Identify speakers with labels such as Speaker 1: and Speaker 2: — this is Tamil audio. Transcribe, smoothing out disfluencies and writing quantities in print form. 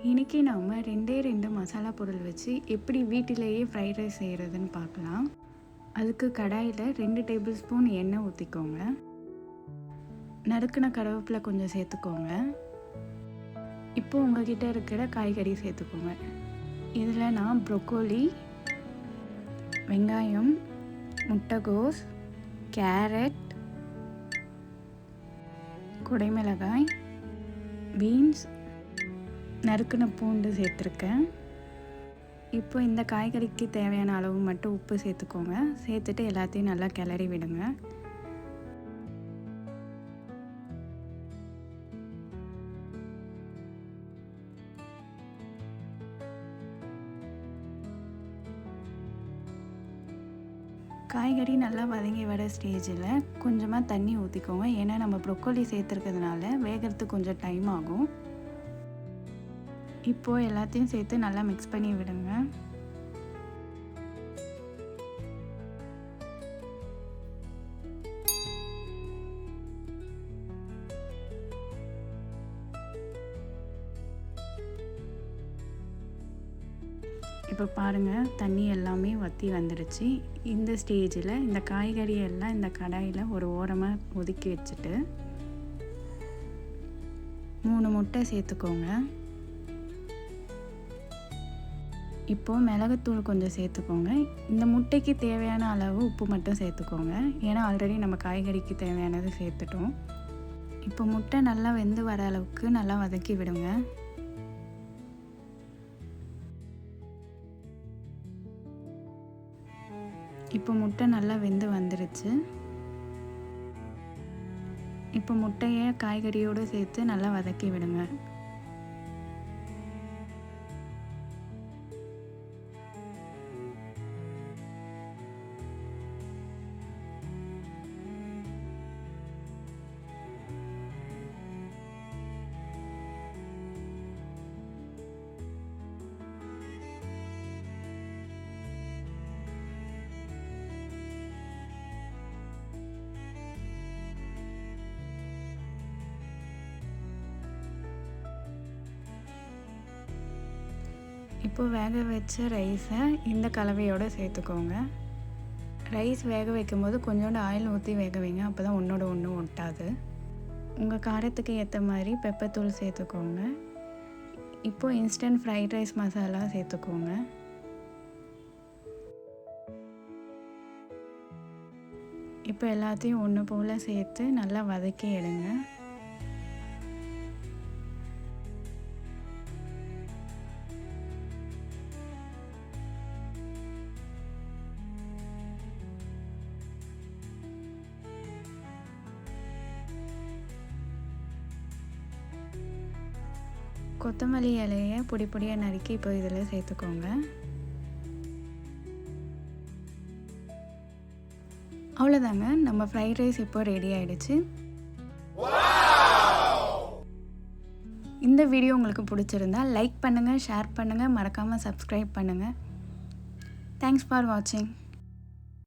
Speaker 1: இன்றைக்கி நாம் 2 மசாலா பொருள் வச்சு எப்படி வீட்டிலேயே ஃப்ரைட் ரைஸ் செய்கிறதுன்னு பார்க்கலாம். அதுக்கு கடாயில் 2 டேபிள் ஸ்பூன் எண்ணெய் ஊற்றிக்கோங்க. நறுக்கின கருவேப்பிலை கொஞ்சம் சேர்த்துக்கோங்க. இப்போ உங்கள்கிட்ட இருக்கிற காய்கறி சேர்த்துக்கோங்க. இதில் நான் ப்ரொக்கோலி, வெங்காயம், முட்டைகோஸ், கேரட், குடைமிளகாய், பீன்ஸ், நறுக்கின பூண்டு சேர்த்துருக்கேன். இப்போ இந்த காய்கறிக்கு தேவையான அளவு மட்டும் உப்பு சேர்த்துக்கோங்க. சேர்த்துட்டு எல்லாத்தையும் நல்லா கிளறி விடுங்க. காய்கறி நல்லா வதங்கி வர ஸ்டேஜில் கொஞ்சமாக தண்ணி ஊற்றிக்கோங்க. ஏன்னா நம்ம ப்ரொக்கோலி சேர்த்துருக்கிறதுனால வேகிறதுக்கு கொஞ்சம் டைம் ஆகும். இப்போது எல்லாத்தையும் சேர்த்து நல்லா மிக்ஸ் பண்ணி விடுங்க. இப்போ பாருங்கள், தண்ணி எல்லாமே வற்றி வந்துடுச்சு. இந்த ஸ்டேஜில் இந்த காய்கறி எல்லாம் இந்த கடாயில் ஒரு ஓரமாக ஒதுக்கி வச்சுட்டு 3 முட்டை சேர்த்துக்கோங்க. இப்போது மிளகுத்தூள் கொஞ்சம் சேர்த்துக்கோங்க. இந்த முட்டைக்கு தேவையான அளவு உப்பு மட்டும் சேர்த்துக்கோங்க. ஏன்னா ஆல்ரெடி நம்ம காய்கறிக்கு தேவையானது சேர்த்துட்டோம். இப்போ முட்டை நல்லா வெந்து வர அளவுக்கு நல்லா வதக்கி விடுங்க. இப்போ முட்டை நல்லா வெந்து வந்துருச்சு. இப்போ முட்டையை காய்கறியோடு சேர்த்து நல்லா வதக்கி விடுங்க. இப்போது வேக வச்ச ரைஸை இந்த கலவையோடு சேர்த்துக்கோங்க. ரைஸ் வேக வைக்கும் போது கொஞ்சோண்டு ஆயில் ஊற்றி வேக வைங்க. அப்போ தான் ஒன்றோட ஒன்று ஒட்டாது. உங்கள் காரத்துக்கு ஏற்ற மாதிரி பெப்பர் தூள் சேர்த்துக்கோங்க. இப்போது இன்ஸ்டன்ட் ஃப்ரைட் ரைஸ் மசாலா சேர்த்துக்கோங்க. இப்போ எல்லாத்தையும் ஒன்று போல் சேர்த்து நல்லா வதக்கி எடுங்க. கொத்தமல்லி இலையை பொடி பொடியாக நறுக்கி இப்போ இதில் சேர்த்துக்கோங்க. அவ்வளோதாங்க, நம்ம ஃப்ரைட் ரைஸ் இப்போ ரெடி ஆகிடுச்சு. இந்த வீடியோ உங்களுக்கு பிடிச்சிருந்தா லைக் பண்ணுங்கள், ஷேர் பண்ணுங்கள், மறக்காமல் சப்ஸ்கிரைப் பண்ணுங்கள். தேங்க்ஸ் ஃபார் வாட்சிங்.